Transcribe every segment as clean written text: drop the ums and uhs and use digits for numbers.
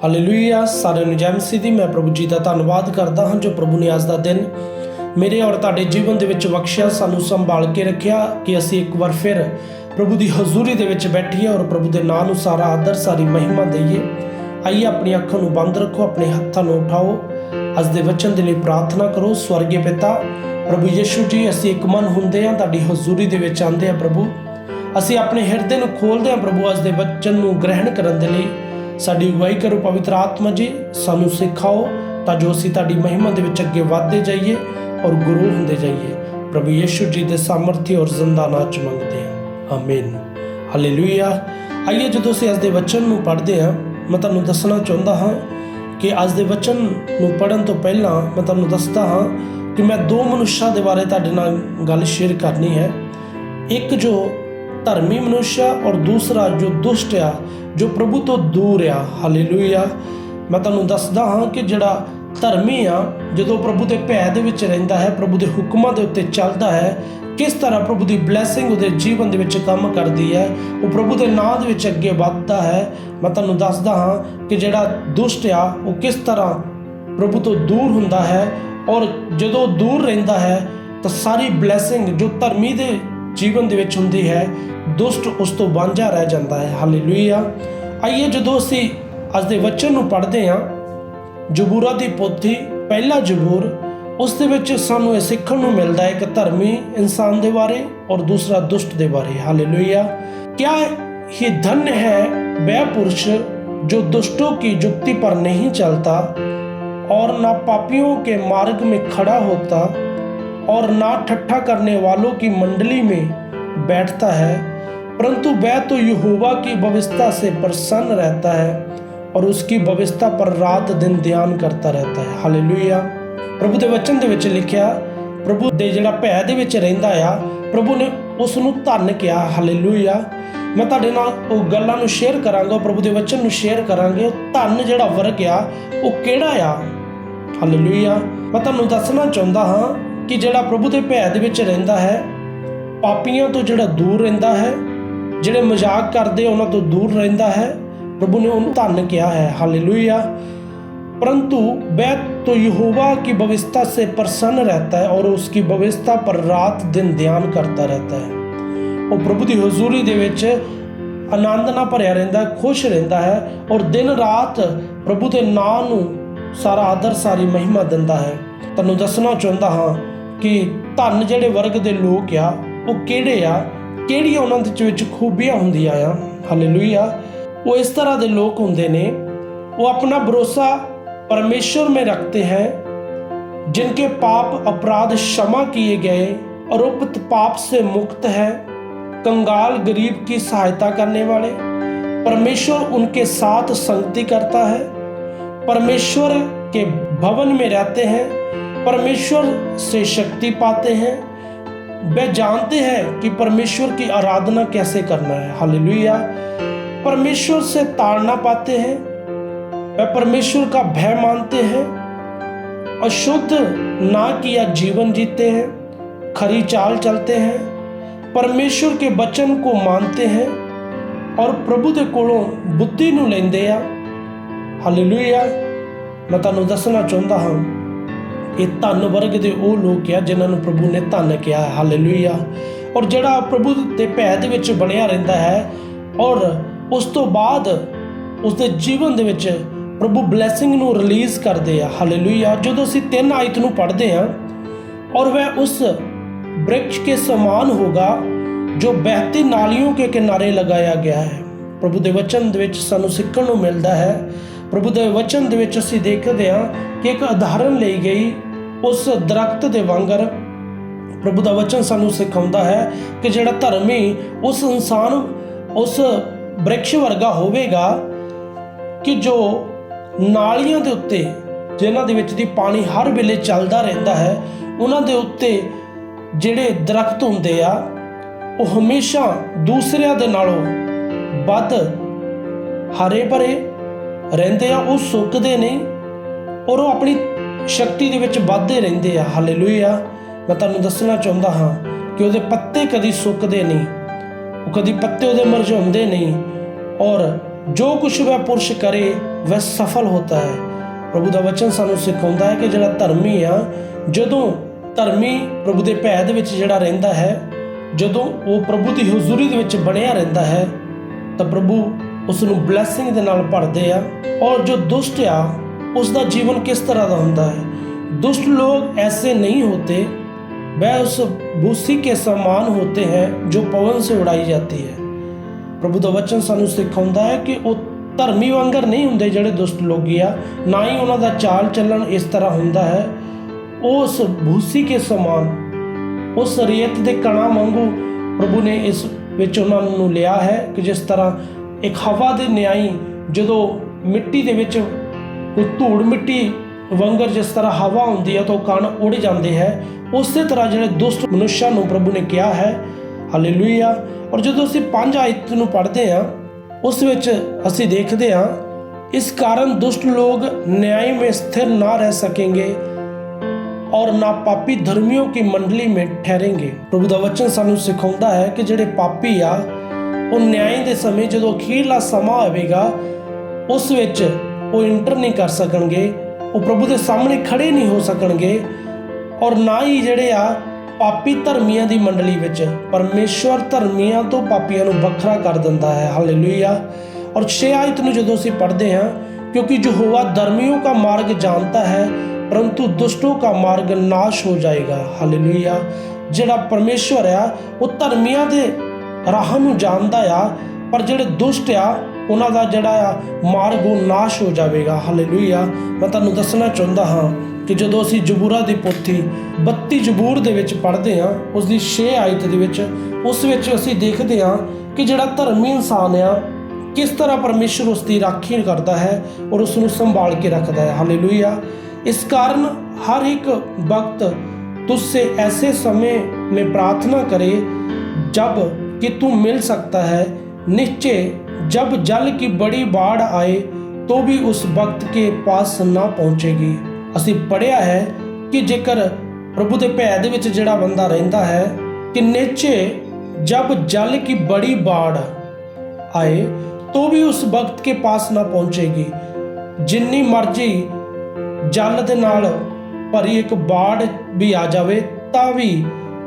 Hallelujah. ਸਾਰਿਆਂ ਨੂੰ ਜੈ ਮਸੀਹ ਦੀ। ਮੈਂ ਪ੍ਰਭੂ ਜੀ ਦਾ ਧੰਨਵਾਦ ਕਰਦਾ ਹਾਂ ਜੋ ਪ੍ਰਭੂ ਨੇ ਅੱਜ ਦਾ ਦਿਨ ਮੇਰੇ ਔਰ ਤੁਹਾਡੇ ਜੀਵਨ ਦੇ ਵਿੱਚ ਬਖਸ਼ਿਆ, ਸਾਨੂੰ ਸੰਭਾਲ ਕੇ ਰੱਖਿਆ ਕਿ ਅਸੀਂ ਇੱਕ ਵਾਰ ਫਿਰ ਪ੍ਰਭੂ ਦੀ ਹਜ਼ੂਰੀ ਦੇ ਵਿੱਚ ਬੈਠੀਏ ਔਰ ਪ੍ਰਭੂ ਦੇ ਨਾਂ ਨੂੰ ਸਾਰਾ ਆਦਰ, ਸਾਰੀ ਮਹਿਮਾ ਦਈਏ। ਆਈਏ ਆਪਣੀ ਅੱਖਾਂ ਨੂੰ ਬੰਦ ਰੱਖੋ, ਆਪਣੇ ਹੱਥਾਂ ਨੂੰ ਉਠਾਓ, ਅੱਜ ਦੇ ਵਚਨ ਦੇ ਲਈ ਪ੍ਰਾਰਥਨਾ ਕਰੋ। ਸਵਰਗੀ ਪਿਤਾ ਪ੍ਰਭੂ ਯਿਸੂ ਜੀ, ਅਸੀਂ ਇੱਕ ਮਨ ਹੁੰਦੇ ਹਾਂ, ਤੁਹਾਡੀ ਹਜ਼ੂਰੀ ਦੇ ਵਿੱਚ ਆਉਂਦੇ ਹਾਂ ਪ੍ਰਭੂ। ਅਸੀਂ ਆਪਣੇ ਹਿਰਦੇ ਨੂੰ ਖੋਲ੍ਹਦੇ ਹਾਂ ਪ੍ਰਭੂ, ਅੱਜ ਦੇ ਵਚਨ ਨੂੰ ਗ੍ਰਹਿਣ ਕਰਨ ਦੇ ਲਈ ਸਾਡੀ ਅਗਵਾਈ ਕਰੋ। ਪਵਿੱਤਰ ਆਤਮਾ ਜੀ, ਸਾਨੂੰ ਸਿਖਾਓ ਤਾਂ ਜੋ ਅਸੀਂ ਤੁਹਾਡੀ ਮਹਿਮਾ ਦੇ ਵਿੱਚ ਅੱਗੇ ਵਧਦੇ ਜਾਈਏ ਔਰ ਗੁਰੂ ਹੁੰਦੇ ਜਾਈਏ। ਪ੍ਰਭੂ ਯਿਸੂ ਜੀ ਦੇ ਸਾਮਰਥੀ ਔਰ ਜ਼ਿੰਦਾ ਨਾਮ 'ਚ ਮੰਗਦੇ ਹਾਂ, ਆਮੀਨ। ਹਾਲੇਲੂਇਆ। ਆਈਏ ਜਦੋਂ ਅਸੀਂ ਅੱਜ ਦੇ ਵਚਨ ਨੂੰ ਪੜ੍ਹਦੇ ਹਾਂ, ਮੈਂ ਤੁਹਾਨੂੰ ਦੱਸਣਾ ਚਾਹੁੰਦਾ ਹਾਂ ਕਿ ਅੱਜ ਦੇ ਵਚਨ ਨੂੰ ਪੜ੍ਹਨ ਤੋਂ ਪਹਿਲਾਂ ਮੈਂ ਤੁਹਾਨੂੰ ਦੱਸਦਾ ਹਾਂ ਕਿ ਮੈਂ ਦੋ ਮਨੁੱਸ਼ਾਂ ਦੇ ਬਾਰੇ ਤੁਹਾਡੇ ਨਾਲ ਗੱਲ ਸ਼ੇਅਰ ਕਰਨੀ ਹੈ। ਇੱਕ ਜੋ ਧਰਮੀ ਮਨੁੱਖ ਔਰ ਦੂਸਰਾ ਜੋ ਦੁਸ਼ਟ ਆ, ਜੋ ਪ੍ਰਭੂ ਤੋਂ ਦੂਰ ਆ। ਹਾਲੇਲੂਇਆ। ਮੈਂ ਤੁਹਾਨੂੰ ਦੱਸਦਾ ਹਾਂ ਕਿ ਜਿਹੜਾ ਧਰਮੀ ਆ, ਜਦੋਂ ਪ੍ਰਭੂ ਦੇ ਭੈ ਦੇ ਵਿੱਚ ਰਹਿੰਦਾ ਹੈ, ਪ੍ਰਭੂ ਦੇ ਹੁਕਮਾਂ ਦੇ ਉੱਤੇ ਚੱਲਦਾ ਹੈ, ਕਿਸ ਤਰ੍ਹਾਂ ਪ੍ਰਭੂ ਦੀ ਬਲੈਸਿੰਗ ਉਹਦੇ ਜੀਵਨ ਦੇ ਵਿੱਚ ਕੰਮ ਕਰਦੀ ਹੈ, ਉਹ ਪ੍ਰਭੂ ਦੇ ਨਾਂ ਦੇ ਵਿੱਚ ਅੱਗੇ ਵੱਧਦਾ ਹੈ। ਮੈਂ ਤੁਹਾਨੂੰ ਦੱਸਦਾ ਹਾਂ ਕਿ ਜਿਹੜਾ ਦੁਸ਼ਟ ਆ ਉਹ ਕਿਸ ਤਰ੍ਹਾਂ ਪ੍ਰਭੂ ਤੋਂ ਦੂਰ ਹੁੰਦਾ ਹੈ, ਔਰ ਜਦੋਂ ਦੂਰ ਰਹਿੰਦਾ ਹੈ ਤਾਂ ਸਾਰੀ ਬਲੈਸਿੰਗ ਜੋ ਧਰਮੀ ਦੇ ਜੀਵਨ ਦੇ ਵਿੱਚ ਹੁੰਦੀ ਹੈ, ਦੁਸ਼ਟ ਉਸ ਤੋਂ ਵਾਂਝਾ ਰਹਿ ਜਾਂਦਾ ਹੈ। ਹਾਲੇਲੂਇਆ। ਆਈਏ ਜਦੋਂ ਅਸੀਂ ਅੱਜ ਦੇ ਵਚਨ ਨੂੰ ਪੜ੍ਹਦੇ ਹਾਂ, ਜ਼ਬੂਰਾਂ ਦੀ ਪੋਥੀ ਪਹਿਲਾ ਜ਼ਬੂਰ, ਉਸ ਦੇ ਵਿੱਚ ਸਾਨੂੰ ਇਹ ਸਿੱਖਣ ਨੂੰ ਮਿਲਦਾ ਹੈ ਇੱਕ ਧਰਮੀ ਇਨਸਾਨ ਦੇ ਬਾਰੇ ਔਰ ਦੂਸਰਾ ਦੁਸ਼ਟ ਦੇ ਬਾਰੇ। ਹਾਲੇਲੂਇਆ। क्या ही धन्य है वह पुरुष जो दुष्टों की युक्ति पर नहीं चलता और ना पापियों के मार्ग में खड़ा होता और ना ठट्ठा करने वालों की मंडली में बैठता है, परंतु वह तो यहोवा की व्यवस्था से प्रसन्न रहता है और उसकी व्यवस्था पर रात दिन ध्यान करता रहता है। हालेलुया। प्रभु ਦੇ वचन ਦੇ ਵਿੱਚ ਲਿਖਿਆ, ਪ੍ਰਭੂ ਦੇ ਜਿਹੜਾ ਭੈ ਦੇ ਵਿੱਚ ਰਹਿੰਦਾ ਆ, ਪ੍ਰਭੂ ਨੇ ਉਸ ਨੂੰ ਧੰਨ ਕਿਹਾ। ਹਾਲੇਲੂਇਆ। ਮੈਂ ਤੁਹਾਡੇ ਨਾਲ ਉਹ ਗੱਲਾਂ ਨੂੰ ਸ਼ੇਅਰ ਕਰਾਂਗਾ, ਪ੍ਰਭੂ ਦੇ ਵਚਨ ਨੂੰ ਸ਼ੇਅਰ ਕਰਾਂਗੇ। ਉਹ ਧੰਨ ਜਿਹੜਾ ਵਰਗ ਆ ਉਹ ਕਿਹੜਾ ਆ। ਹਾਲੇਲੂਇਆ। ਮੈਂ ਤੁਹਾਨੂੰ ਦੱਸਣਾ ਚਾਹੁੰਦਾ ਹਾਂ ਕਿ ਜਿਹੜਾ ਪ੍ਰਭੂ ਦੇ ਭੈ ਦੇ ਵਿੱਚ ਰਹਿੰਦਾ ਹੈ, ਪਾਪੀਆਂ ਤੋਂ ਜਿਹੜਾ ਦੂਰ ਰਹਿੰਦਾ ਹੈ, ਜਿਹੜੇ ਮਜ਼ਾਕ ਕਰਦੇ ਉਹਨਾਂ ਤੋਂ ਦੂਰ ਰਹਿੰਦਾ ਹੈ, प्रभु ने उन्हें धन्य किया है। हालेलुया। परंतु वह तो यहोवा की व्यवस्था से प्रसन्न रहता है और उसकी व्यवस्था पर रात दिन ध्यान करता रहता है। वो प्रभु की हजूरी दे विच आनंद नाल भरिया रहिंदा है, खुश रहिंदा है और दिन रात प्रभु के नाम नूं सारा आदर, सारी महिमा दिंदा है। तुहानूं दसना चाहुंदा हां कि धन जिहड़े वर्ग दे लोग आ वो किहड़े आ, किहड़ियां उन्हां दे विच खूबियां हुंदियां आ। हालेलुया। वो इस तरह के लोग होंगे ने, वो अपना भरोसा परमेश्वर में रखते हैं, जिनके पाप अपराध क्षमा किए गए और उक्त पाप से मुक्त है, कंगाल गरीब की सहायता करने वाले। परमेश्वर उनके साथ संगति करता है, परमेश्वर के भवन में रहते हैं, परमेश्वर से शक्ति पाते हैं, वे जानते हैं कि परमेश्वर की आराधना कैसे करना है। हालेलुया। परमेश्वर से ताड़ना पाते हैं, वह परमेश्वर का भय मानते हैं, अशुद्ध ना किया जीवन जीते हैं, खरी चाल चलते हैं, परमेश्वर के वचन को मानते हैं और प्रभु दे कोलों बुद्धि नूं लैंदे आ। हालेलुया। मैं तुहानूं दसना चाहुंदा हां ये धन वर्ग दे वो लोग आ जिन्हां नूं प्रभु ने धन किया। हालेलुया। और जिहड़ा प्रभु दे भै दे विच बणिया रहिंदा है और उस तो बाद उसके जीवन दे विच प्रभु ब्लैसिंग नूं रिलीज़ करते हैं। हालेलुया। जदों असीं 3 आयत नूं पढ़ते हैं, और वह उस वृक्ष के समान होगा जो बहती नालियों के किनारे लगाया गया है। प्रभु दे वचन दे विच सानूं सिੱਖਣ ਨੂੰ मिलता है। प्रभु दे वचन दे विच असीं देखते हैं कि एक उदाहरण ली गई उस दरख्त दे वांगर। प्रभु दा वचन सानूं सिखाउंदा है कि जिहड़ा धर्मी उस इंसान उस वृक्ष वर्गा होवेगा कि जो नालियां दे उत्ते जिन्हां दे विच दी पानी हर वेले चलदा रहिंदा है, उन्हां दे उत्ते जिहड़े दरख्त हुंदे आ वो हमेशा दूसरिਆਂ ਦੇ ਨਾਲੋਂ ਵੱਧ हरे भरे ਰਹਿੰਦੇ ਆ। ਉਹ ਸੁੱਕਦੇ ਨਹੀਂ ਔਰ ਉਹ ਆਪਣੀ ਸ਼ਕਤੀ ਦੇ ਵਿੱਚ ਵੱਧਦੇ ਰਹਿੰਦੇ ਆ। ਹਾਲੇਲੂਇਆ। ਮੈਂ ਤੁਹਾਨੂੰ ਦੱਸਣਾ ਚਾਹੁੰਦਾ ਹਾਂ ਕਿ ਉਹਦੇ ਪੱਤੇ ਕਦੀ ਸੁੱਕਦੇ ਨਹੀਂ, ਉਹ कभी पत्ते उहदे मुरझाउंदे नहीं और जो कुछ वह पुरुष करे वह सफल होता है। प्रभु का वचन सानू सिखाता है कि जिहड़ा धर्मी आ, जदों धर्मी प्रभु के भै दे विच जिहड़ा रहिंदा है, जदों वो प्रभु की हजूरी दे विच बणिया रहिंदा है, तो प्रभु उसनूं ब्लैसिंग दे नाल भरदे आ। और जो दुष्ट आ उसका जीवन किस तरह का होता है? दुष्ट लोग ऐसे नहीं होते, वह उस भूसी के समान होते हैं जो पवन से उड़ाई जाती है। प्रभु का वचन सानू सिखाता है कि वो धर्मी वांगर नहीं होंगे जिहड़े दुष्ट लोग आ, ना ही उन्हों का चाल चलन इस तरह होंदा है। उस भूसी के समान, उस रेत के कणा वांगू प्रभु ने इस विच उन्होंने लिया है कि जिस तरह एक हवा के न्याई जदों मिट्टी दे विच कोई धूड़ मिट्टी वांगर जिस तरह हवा होंदी है तो कण उड़ जाते हैं, उस तरह जिहड़े दुष्ट मनुष्यों को प्रभु ने कहा है। हालेलुया। और जो असीं 5 आयत नूं पढ़ते हैं उस विच असीं देखते हैं, इस कारण दुष्ट लोग न्याय में स्थिर ना रह सकेंगे और ना पापी धर्मियों की मंडली में ठहरेंगे। प्रभु का वचन सानू सिखाता है कि जिहड़े पापी आ वो न्याय के समय जो अखीरला समा आवेगा उस विच वो इंटर नहीं कर सकणगे, वो प्रभु के सामने खड़े नहीं हो सकणगे। और ना ही जिहड़े आ पापी धर्मियों की मंडली विच परमेश्वर धर्मियों तो पापियों को वखरा कर दिंदा है। हालेलुया। और 6 आयत नूं जदों असीं पढ़ते हैं, क्योंकि यहोवा धर्मियों का मार्ग जानता है परंतु दुष्टों का मार्ग नाश हो जाएगा। हालेलुया। जिहड़ा परमेश्वर आ वो धर्मियों के राह नूं जानदा आ, पर जिहड़े दुष्ट आ उन्हां दा जिहड़ा मार्ग वो नाश हो जाएगा। हालेलुया। मैं तुहानूं दसना चाहुंदा हाँ कि जो असीं जबूरा की पोथी 32 जबूर दे विच पढ़ते हैं उसकी 6 आयत दे विच उस विच असीं देखते हैं कि जिहड़ा धर्मी इंसान आ किस तरह परमेश्वर उसकी राखी करता है और उसनूं संभाल के रखता है। हालेलुया। इस कारण हर एक वक्त तुझसे ऐसे समय में प्रार्थना करे जब कि तू मिल सकता है। निश्चय जब जल की बड़ी बाढ़ आए तो भी उस वक्त के पास ना पहुँचेगी। असीं पढ़िया है कि जेकर प्रभु के भै दे विच जिहड़ा बंदा रहिंदा है कि निश्चय जब जल की बड़ी बाढ़ आए तो भी उस वक्त के पास ना पहुँचेगी। जिन्नी मर्जी जल दे नाल भरी एक बाढ़ भी आ जाए तां भी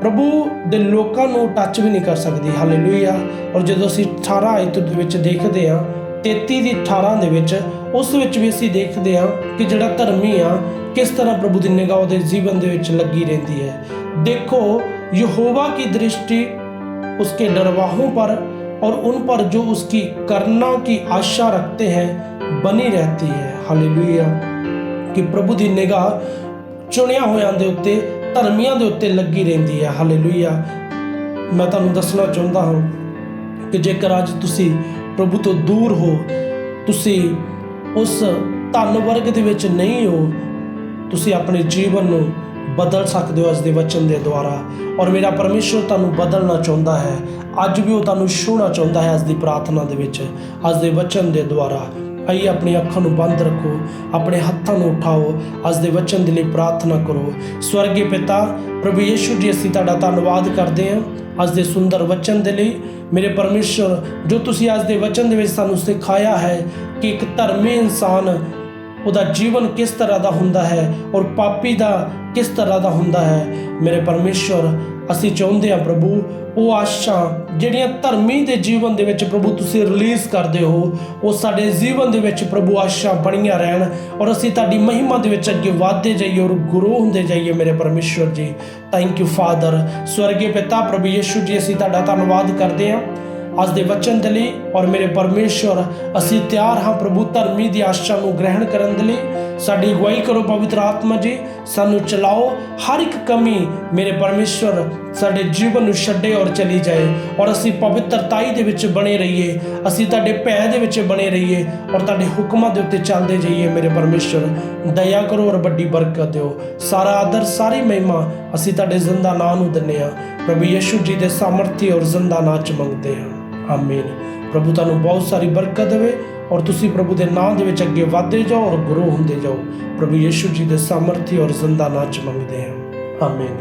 प्रभु दे लोकां नूं टच भी नहीं कर सकती। हालेलुया। और जदों असीं 18 आयत दे विच देखदे हां 33 ਦੀ 18 ਦੇ ਵਿੱਚ ਉਸ ਵਿੱਚ भी असीं देखते हैं कि जिहड़ा धर्मी आ किस तरह प्रभु की निगाह उहदे जीवन दे विच लगी रहती है। देखो यहोवा की दृष्टि उसके डरवाहों पर और उन पर जो उसकी करना की आशा रखते हैं बनी रहती है। हालेलुया। कि प्रभु की निगाह चुनिया होयां दे उत्ते धर्मियों के उत्ते लगी रहती है। हालेलुया। मैं तुहानूं दसना चाहुंदा हाँ कि जेकर अज तुसीं प्रभु तो दूर हो, तुसी उस धन वर्ग दे विच नहीं हो, तुसी अपने जीवन नूं बदल सकते हो अज दे वचन के द्वारा। और मेरा परमेश्वर तुहानूं बदलना चाहुंदा है, अज भी वो तुहानूं छूहना चाहुंदा है अज दी प्रार्थना दे विच, अज दे वचन के द्वारा। आइए अपनी अखां नूं बंद रखो, अपने हत्थां नूं उठाओ, अज दे वचन दे लई प्रार्थना करो। स्वर्गीय पिता प्रभु यीशु जी असीं तुहाडा धन्नवाद करते हैं अज दे सुंदर वचन दे लई। मेरे परमेश्वर जो तुसीं अज दे वचन दे विच सानूं सिखाया है कि एक धर्मी इंसान उहदा जीवन किस तरह का हुंदा है और पापी दा किस तरह का हुंदा है। मेरे परमेश्वर असीं चाहुंदे हां प्रभु वो आशा जिहड़ियां धर्मी दे जीवन दे विच प्रभु तुसीं रिलीज़ करदे हो वो साडे जीवन दे विच प्रभु आशा बणियां रहन और असीं तुहाडी महिमा दे विच अगे वधदे जाइए और ग्रो हुंदे जाइए। मेरे परमेश्वर जी थैंक यू फादर। स्वर्गीय पिता प्रभु यीशु जी असीं तुहाडा धन्नवाद करदे हां अज दे वचन दे लई। और मेरे परमेश्वर असीं तैयार हाँ प्रभु धर्मी दी आशा नूं ग्रहण करन दे लई। साडी अगुवाई करो पवित्र आत्मा जी, सानू चलाओ, हर एक कमी मेरे परमेश्वर साडे जीवन नूं छड्डे और चली जाए और असीं पवित्रताई दे विच बने रहिए, असीं तुहाडे भै दे विच बने रहिए और तुहाडे हुक्मां दे उत्ते चलदे जाइए। मेरे परमेश्वर दया करो और बड़ी बरकत दिओ। सारा आदर सारी महिमा असीं तुहाडे जिंदा नाम नूं दिंदे हां प्रभु यीशु जी दे सामर्थी और जिंदा नाम च मंगदे हां। आमीन। प्रभु तुहानूं बहुत सारी बरकत देवे और तुसीं प्रभु के नाम दे विच अगे वधदे जाओ और ग्रो हुंदे जाओ। प्रभु यीशु जी दे सामर्थी और जिंदा नाम च मंगदे हां। आमीन।